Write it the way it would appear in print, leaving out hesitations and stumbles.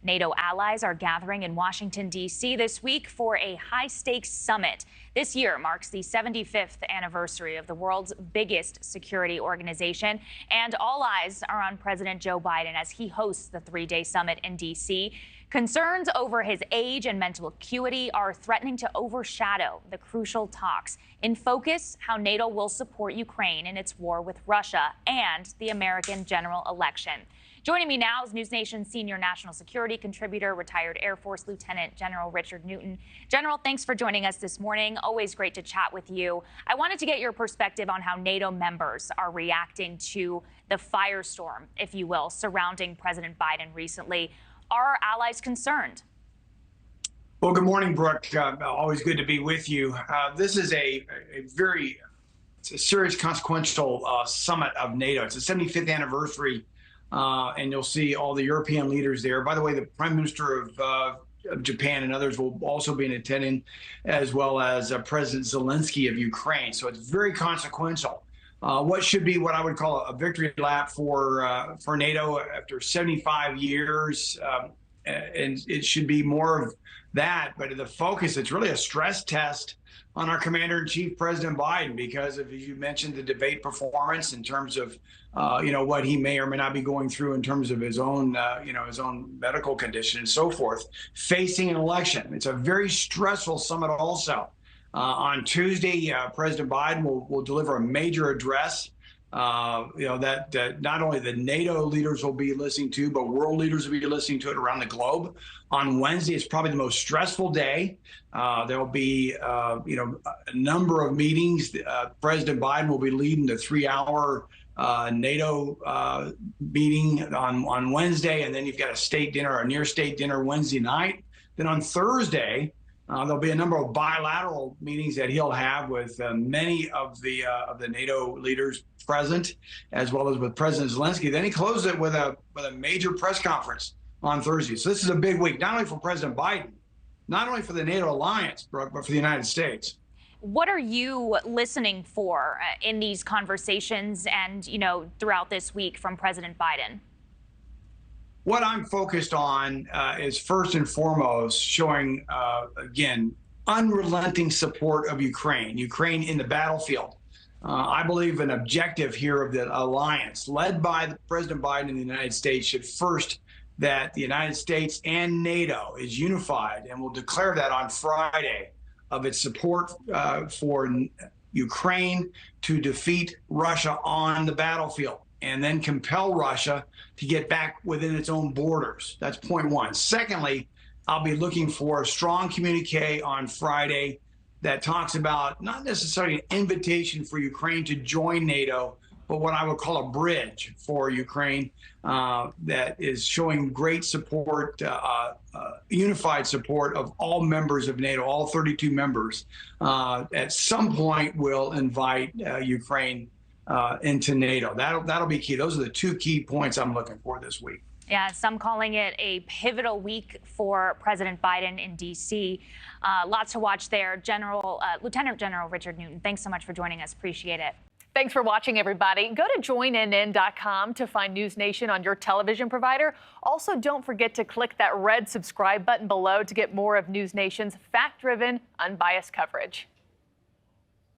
NATO allies are gathering in Washington, D.C. this week for a high-stakes summit. This year marks the 75th anniversary of the world's biggest security organization, and all eyes are on President Joe Biden as he hosts the three-day summit in D.C. Concerns over his age and mental acuity are threatening to overshadow the crucial talks. In focus, how NATO will support Ukraine in its war with Russia and the American general election. Joining me now is NewsNation senior national security contributor, retired Air Force Lieutenant General Richard Newton. General, thanks for joining us this morning. Always great to chat with you. I wanted to get your perspective on how NATO members are reacting to the firestorm, if you will, surrounding President Biden recently. Are our allies concerned? Well, good morning, Brooke. Always good to be with you. This is a very serious, consequential summit of NATO. It's the 75th anniversary. And you'll see all the European leaders there. By the way, the Prime Minister of Japan and others will also be in attendance, as well as President Zelensky of Ukraine. So it's very consequential. What should be what I would call a victory lap for NATO after 75 years, and it should be more of that. But the focus, it's really a stress test on our Commander-in-Chief, President Biden, because of, as you mentioned, the debate performance in terms of, what he may or may not be going through in terms of his own, his own medical condition and so forth, facing an election. It's a very stressful summit also. On Tuesday, President Biden will deliver a major address, that not only the NATO leaders will be listening to, but world leaders will be listening to it around the globe. On Wednesday, it's probably the most stressful day. There'll be, a number of meetings. President Biden will be leading the 3-hour NATO meeting on Wednesday, and then you've got a state dinner, a near state dinner Wednesday night. Then on Thursday, there'll be a number of bilateral meetings that he'll have with many of the NATO leaders present, as well as with President Zelensky. Then he closes it with a major press conference on Thursday. So this is a big week, not only for President Biden, not only for the NATO alliance, but for the United States. What are you listening for in these conversations and, throughout this week from President Biden? What I'm focused on is first and foremost showing, again, unrelenting support of Ukraine in the battlefield. I believe an objective here of the alliance led by President Biden in the United States should first that the United States and NATO is unified, and will declare that on Friday, of its support for Ukraine to defeat Russia on the battlefield, and then compel Russia to get back within its own borders. That's point one. Secondly, I'll be looking for a strong communique on Friday that talks about not necessarily an invitation for Ukraine to join NATO, but what I would call a bridge for Ukraine that is showing great support, unified support of all members of NATO, all 32 members. At some point will invite Ukraine into NATO. That'll be key. Those are the two key points I'm looking for this week. Yeah, some calling it a pivotal week for President Biden in D.C. Lots to watch there. Lieutenant General Richard Newton, thanks so much for joining us. Appreciate it. Thanks for watching, everybody. Go to joinnn.com to find NewsNation on your television provider. Also, don't forget to click that red subscribe button below to get more of NewsNation's fact-driven, unbiased coverage.